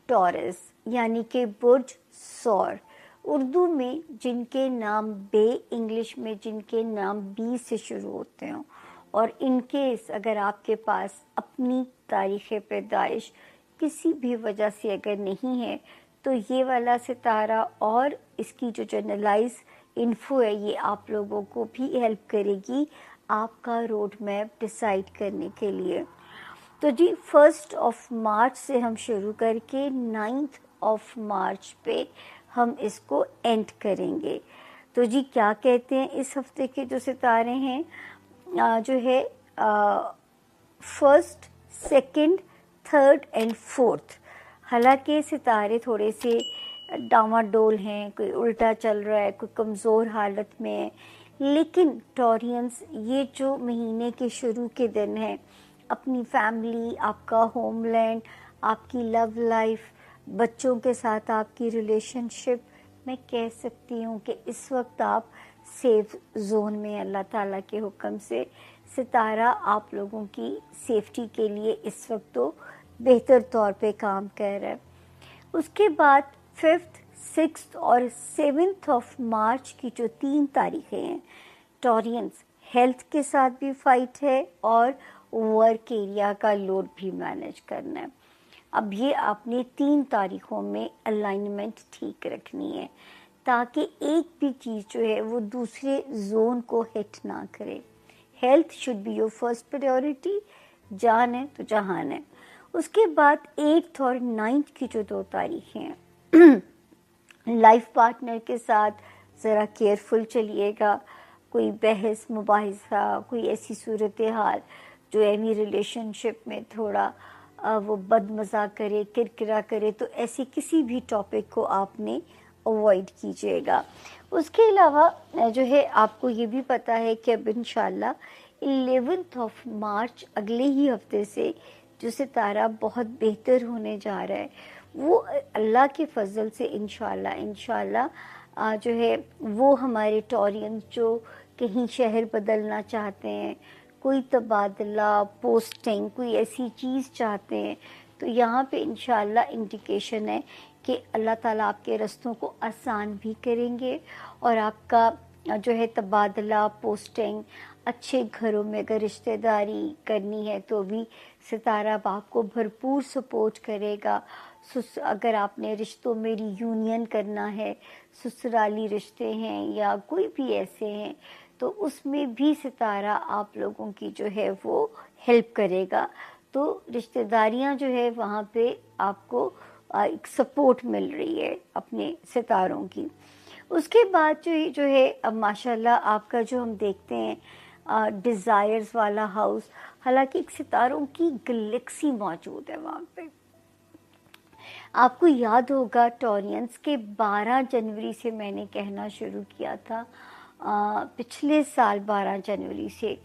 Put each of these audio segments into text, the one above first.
Taurus यानी कि बुर्ज सौर, उर्दू में जिनके नाम बे, इंग्लिश में जिनके नाम बी से शुरू होते हों, और इनकेस अगर आपके पास अपनी तारीख़ पैदाइश किसी भी वजह से अगर नहीं है तो ये वाला सितारा और इसकी जो जनरलाइज इन्फो है ये आप लोगों को भी हेल्प करेगी आपका रोड मैप डिसाइड करने के लिए। तो जी 1 मार्च से हम शुरू करके 9 मार्च पे हम इसको एंड करेंगे। तो जी क्या कहते हैं इस हफ्ते के जो सितारे हैं, जो है 1st, 2nd, 3rd and 4th। हालांकि सितारे थोड़े से डामाडोल हैं, कोई उल्टा चल रहा है, कोई कमज़ोर हालत में है, लेकिन टॉरियंस ये जो महीने के शुरू के दिन हैं, अपनी फैमिली, आपका होमलैंड, आपकी लव लाइफ, बच्चों के साथ आपकी रिलेशनशिप, मैं कह सकती हूँ कि इस वक्त आप सेफ जोन में अल्लाह ताला के हुक्म से। सितारा आप लोगों की सेफ्टी के लिए इस वक्त तो बेहतर तौर पे काम कर रहा है। उसके बाद 5th, 6th और 7th मार्च की जो 3 तारीखें हैं, टॉरियंस हेल्थ के साथ भी फाइट है और वर्क एरिया का लोड भी मैनेज करना है। अब ये आपने 3 तारीखों में अलाइनमेंट ठीक रखनी है ताकि एक भी चीज़ जो है वो दूसरे जोन को हिट ना करे। Health should be your first priority, जान है तो जहान है। उसके बाद 8th और 9th की जो 2 तारीखें हैं, लाइफ पार्टनर के साथ ज़रा केयरफुल चलिएगा। कोई बहस मुबाहिसा, कोई ऐसी सूरत हाल जो एनी रिलेशनशिप में थोड़ा वो बदमज़ा करे, किरकिरा करे, तो ऐसी किसी भी टॉपिक को आपने अवॉइड कीजिएगा। उसके अलावा जो है आपको ये भी पता है कि अब इंशाल्लाह 11th मार्च अगले ही हफ्ते से जो सितारा बहुत बेहतर होने जा रहा है, वो अल्लाह के फजल से इंशाल्लाह जो है वो हमारे टॉरियंस जो कहीं शहर बदलना चाहते हैं, कोई तबादला, पोस्टिंग, कोई ऐसी चीज़ चाहते हैं, तो यहाँ पे इंशाल्लाह इंडिकेशन है कि अल्लाह ताला आपके रास्तों को आसान भी करेंगे और आपका जो है तबादला, पोस्टिंग, अच्छे घरों में अगर रिश्तेदारी करनी है तो भी सितारा आपको भरपूर सपोर्ट करेगा। अगर आपने रिश्तों में रीयूनियन करना है, ससुराली रिश्ते हैं या कोई भी ऐसे हैं, तो उसमें भी सितारा आप लोगों की जो है वो हेल्प करेगा। तो रिश्तेदारियां जो है वहाँ पे आपको एक सपोर्ट मिल रही है अपने सितारों की। उसके बाद जो है अब माशाल्लाह आपका जो हम देखते हैं डिज़ायर्स वाला हाउस, हालांकि एक सितारों की गैलेक्सी मौजूद है वहाँ पे। आपको याद होगा टॉरियंस के 12 जनवरी से मैंने कहना शुरू किया था, पिछले साल 12 जनवरी से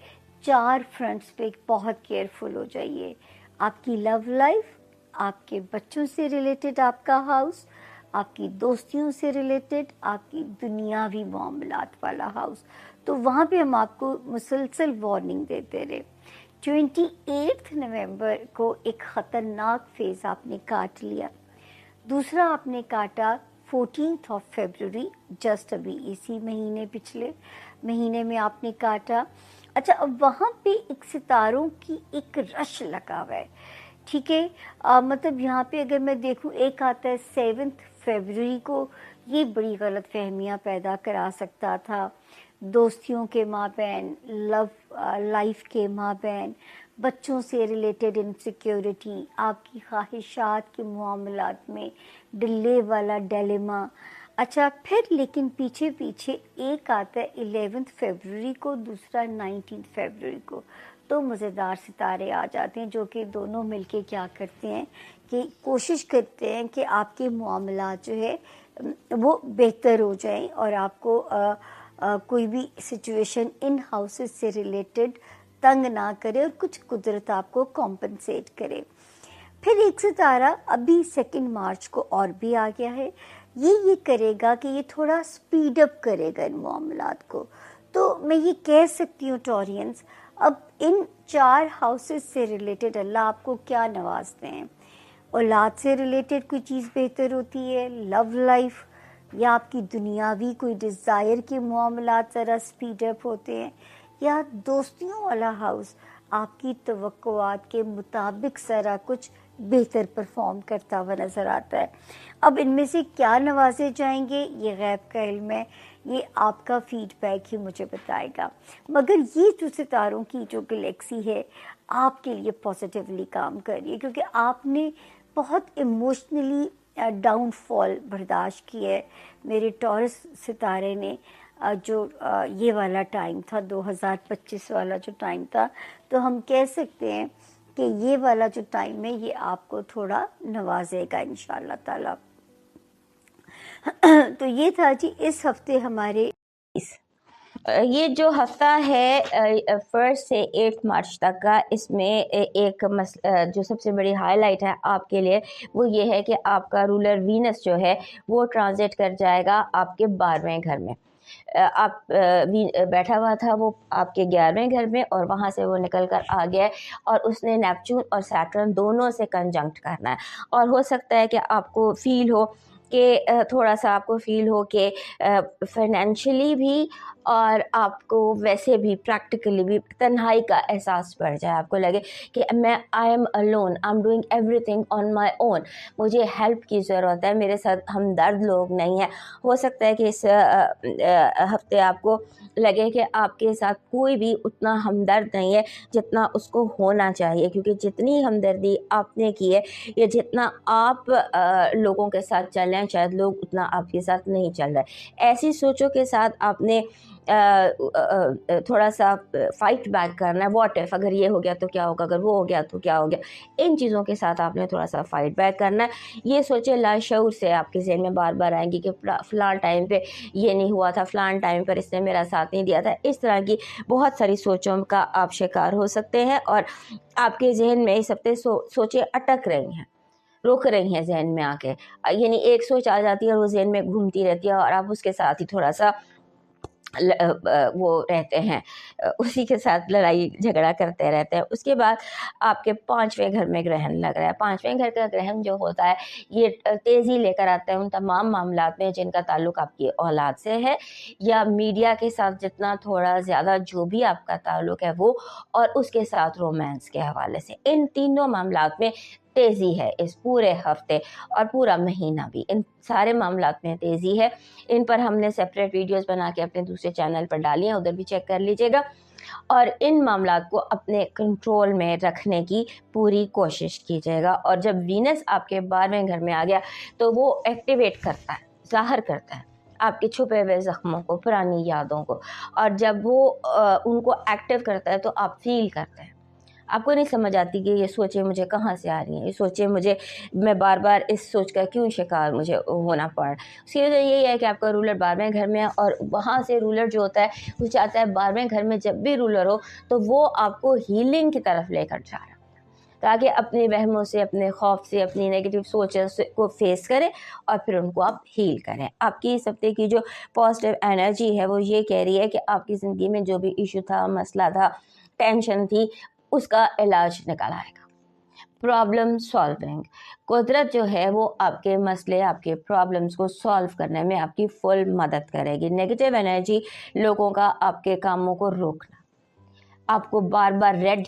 4 फ्रंट्स पे बहुत केयरफुल हो जाइए। आपकी लव लाइफ, आपके बच्चों से रिलेटेड आपका हाउस, आपकी दोस्तियों से रिलेटेड आपकी दुनियावी मामलात वाला हाउस, तो वहाँ पे हम आपको मुसलसल वार्निंग देते रहे। 28 नवंबर को एक ख़तरनाक फेज़ आपने काट लिया, दूसरा आपने काटा 14 फरवरी, जस्ट अभी इसी महीने, पिछले महीने में आपने काटा। अच्छा, अब वहाँ पे एक सितारों की एक रश लगा हुआ है, ठीक है। मतलब यहाँ पे अगर मैं देखूँ एक आता है 7 फरवरी को, ये बड़ी गलत फहमियाँ पैदा करा सकता था दोस्तियों के माबैन, लव लाइफ के माबैन, बच्चों से रिलेटेड इनसिक्योरिटी, आपकी ख्वाहिशात के मामलात में डिले वाला डिलेमा। अच्छा, फिर लेकिन पीछे पीछे एक आता है 11 फरवरी को, दूसरा 19 फरवरी को, तो मज़ेदार सितारे आ जाते हैं जो कि दोनों मिलके क्या करते हैं कि कोशिश करते हैं कि आपके मामलात जो है वो बेहतर हो जाएं और आपको कोई भी सिचुएशन इन हाउसेस से रिलेटेड तंग ना करे और कुछ कुदरत आपको कॉम्पनसेट करे। फिर एक सितारा अभी 2 मार्च को और भी आ गया है, ये करेगा कि ये थोड़ा स्पीड अप करेगा इन मामलात को। तो मैं ये कह सकती हूँ टॉरियंस, अब इन 4 हाउसेस से रिलेटेड अल्लाह आपको क्या नवाजते हैं, اولاد سے ریلیٹڈ کوئی چیز بہتر ہوتی ہے، لو لائف، یا آپ کی دنیاوی کوئی ڈیزائر کے معاملات ذرا سپیڈ اپ ہوتے ہیں، یا دوستیوں والا ہاؤس آپ کی توقعات کے مطابق ذرا کچھ بہتر پرفارم کرتا ہوا نظر آتا ہے. اب ان میں سے کیا نوازے جائیں گے یہ غیب کا علم ہے، یہ آپ کا فیڈ بیک ہی مجھے بتائے گا. مگر یہ جو ستاروں کی جو گلیکسی ہے آپ کے لیے پازیٹیولی کام کر رہی ہے، کیونکہ آپ نے بہت ایموشنلی ڈاؤن فال برداشت کی ہے. میرے ٹورس ستارے نے جو یہ والا ٹائم تھا 2025 والا جو ٹائم تھا، تو ہم کہہ سکتے ہیں کہ یہ والا جو ٹائم ہے یہ آپ کو تھوڑا نوازے گا انشاءاللہ تعالی. تو یہ تھا جی اس ہفتے ہمارے یہ جو ہفتہ ہے 1 سے 8 مارچ تک کا، اس میں ایک جو سب سے بڑی ہائی لائٹ ہے آپ کے لیے وہ یہ ہے کہ آپ کا رولر وینس جو ہے وہ ٹرانزٹ کر جائے گا آپ کے 12ویں گھر میں. آپ بیٹھا ہوا تھا وہ آپ کے 11ویں گھر میں، اور وہاں سے وہ نکل کر آ گیا ہے، اور اس نے نیپچون اور سیٹرن دونوں سے کنجنکٹ کرنا ہے. اور ہو سکتا ہے کہ آپ کو فیل ہو کہ تھوڑا سا آپ کو فیل ہو کہ فائنینشلی بھی اور آپ کو ویسے بھی پریکٹیکلی بھی تنہائی کا احساس بڑھ جائے. آپ کو لگے کہ میں I am alone, I am doing everything on my own, مجھے ہیلپ کی ضرورت ہے، میرے ساتھ ہمدرد لوگ نہیں ہیں. ہو سکتا ہے کہ اس ہفتے آپ کو لگے کہ آپ کے ساتھ کوئی بھی اتنا ہمدرد نہیں ہے جتنا اس کو ہونا چاہیے، کیونکہ جتنی ہمدردی آپ نے کی ہے یا جتنا آپ لوگوں کے ساتھ چل رہے ہیں شاید لوگ اتنا آپ کے ساتھ نہیں چل رہے. ایسی سوچوں کے ساتھ آپ نے تھوڑا سا فائٹ بیک کرنا ہے. واٹ ایف، اگر یہ ہو گیا تو کیا ہوگا، اگر وہ ہو گیا تو کیا ہو گیا، ان چیزوں کے ساتھ آپ نے تھوڑا سا فائٹ بیک کرنا ہے. یہ سوچیں لاشعور سے آپ کے ذہن میں بار بار آئیں گی کہ فلاں ٹائم پہ یہ نہیں ہوا تھا، فلاں ٹائم پر اس نے میرا ساتھ نہیں دیا تھا. اس طرح کی بہت ساری سوچوں کا آپ شکار ہو سکتے ہیں، اور آپ کے ذہن میں اس ہفتے سوچیں اٹک رہی ہیں، رک رہی ہیں ذہن میں آ کے. یعنی ایک سوچ آ جاتی ہے اور وہ ذہن میں گھومتی رہتی ہے، اور آپ اس کے ساتھ ہی تھوڑا سا وہ رہتے ہیں، اسی کے ساتھ لڑائی جھگڑا کرتے رہتے ہیں. اس کے بعد آپ کے 5ویں گھر میں گرہن لگ رہا ہے. 5ویں گھر کا گرہن جو ہوتا ہے یہ تیزی لے کر آتا ہے ان تمام معاملات میں جن کا تعلق آپ کی اولاد سے ہے، یا میڈیا کے ساتھ جتنا تھوڑا زیادہ جو بھی آپ کا تعلق ہے وہ، اور اس کے ساتھ رومانس کے حوالے سے. ان تینوں معاملات میں تیزی ہے اس پورے ہفتے اور پورا مہینہ بھی، ان سارے معاملات میں تیزی ہے. ان پر ہم نے سیپریٹ ویڈیوز بنا کے اپنے دوسرے چینل پر ڈالی ہیں، ادھر بھی چیک کر لیجئے گا. اور ان معاملات کو اپنے کنٹرول میں رکھنے کی پوری کوشش کیجیے گا. اور جب وینس آپ کے 12ویں گھر میں آ گیا تو وہ ایکٹیویٹ کرتا ہے، ظاہر کرتا ہے آپ کے چھپے ہوئے زخموں کو، پرانی یادوں کو. اور جب وہ ان کو ایکٹیو کرتا ہے تو آپ فیل کرتے ہیں. آپ کو نہیں سمجھ آتی کہ یہ سوچیں مجھے کہاں سے آ رہی ہیں، یہ سوچیں میں بار بار اس سوچ کا کیوں شکار مجھے ہونا پڑا. اس کی وجہ یہی ہے کہ آپ کا رولر 12ویں گھر میں ہے، اور وہاں سے رولر جو ہوتا ہے وہ چاہتا ہے 12ویں گھر میں جب بھی رولر ہو تو وہ آپ کو ہیلنگ کی طرف لے کر جا رہا ہے، تاکہ اپنے وہموں سے، اپنے خوف سے، اپنی نیگیٹو سوچ کو فیس کریں اور پھر ان کو آپ ہیل کریں. آپ کی اس ہفتے کی جو پازیٹیو انرجی ہے وہ یہ کہہ رہی ہے کہ آپ کی زندگی میں جو بھی ایشو تھا، مسئلہ تھا، ٹینشن تھی، اس کا علاج نکل آئے گا. پرابلم سالونگ، قدرت جو ہے وہ آپ کے مسئلے، آپ کے پرابلمس کو سالو کرنے میں آپ کی فل مدد کرے گی. نیگیٹو انرجی لوگوں کا آپ کے کاموں کو روکنا، آپ کو بار بار ریڈ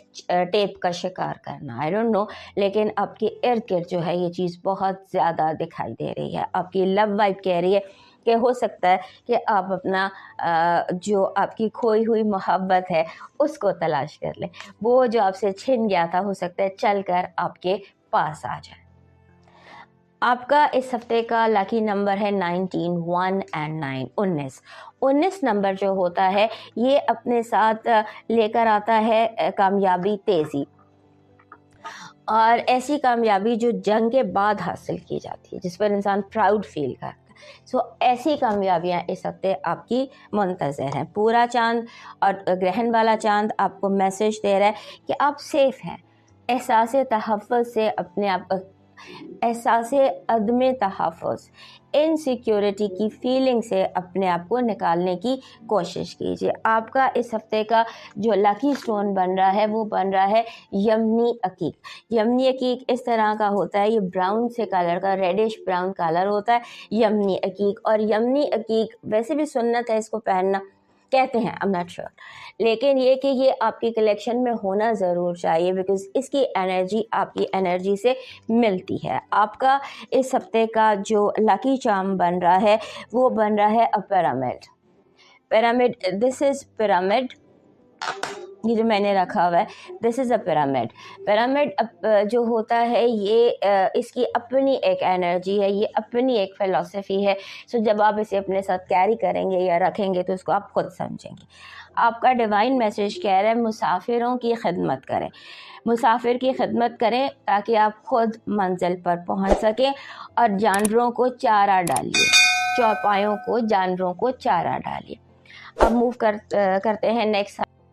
ٹیپ کا شکار کرنا، آئی ڈونٹ نو، لیکن آپ کے ارد گرد جو ہے یہ چیز بہت زیادہ دکھائی دے رہی ہے. آپ کی لو وائب کہہ رہی ہے کہ ہو سکتا ہے کہ آپ اپنا جو آپ کی کھوئی ہوئی محبت ہے اس کو تلاش کر لیں. وہ جو آپ سے چھن گیا تھا ہو سکتا ہے چل کر آپ کے پاس آ جائے. آپ کا اس ہفتے کا لاکی نمبر ہے 19، 1 and 9، 19. 19 نمبر جو ہوتا ہے یہ اپنے ساتھ لے کر آتا ہے کامیابی، تیزی، اور ایسی کامیابی جو جنگ کے بعد حاصل کی جاتی ہے، جس پر انسان پراؤڈ فیل کرتا ہے. ایسی کامیابیاں اس ہفتے آپ کی منتظر ہیں. پورا چاند اور گرہن والا چاند آپ کو میسج دے رہا ہے کہ آپ سیف ہیں. احساس تحفظ سے اپنے آپ एहसास अदम तहफ़्फ़ुज़, इनसिक्योरिटी की फीलिंग से अपने आप को निकालने की कोशिश कीजिए। आपका इस हफ्ते का जो लकी स्टोन बन रहा है वो बन रहा है यमनी अकीक। यमनी अकीक इस तरह का होता है, ये ब्राउन से कलर का, रेडिश ब्राउन कलर होता है यमनी अकीक। और यमनी अकीक वैसे भी सुन्नत है इसको पहनना, कहते हैं, आई एम नॉट श्योर, लेकिन ये कि ये आपकी कलेक्शन में होना ज़रूर चाहिए बिकॉज़ इसकी एनर्जी आपकी एनर्जी से मिलती है। आपका इस हफ्ते का जो लकी चार्म बन रहा है वो बन रहा है a pyramid. Pyramid, this is pyramid, ये जो मैंने रखा हुआ है this is a pyramid. Pyramid जो होता है ये इसकी अपनी एक एनर्जी है, ये अपनी एक फ़िलॉसफी है। सो जब आप इसे अपने साथ कैरी करेंगे या रखेंगे तो इसको आप खुद समझेंगे। आपका डिवाइन मैसेज कह रहा है मुसाफिरों की खिदमत करें, मुसाफिर की खिदमत करें ताकि आप खुद मंजिल पर पहुंच सकें। और जानवरों को चारा डालिए, चौपायों को, जानवरों को चारा डालिए। अब मूव करते हैं नेक्स्ट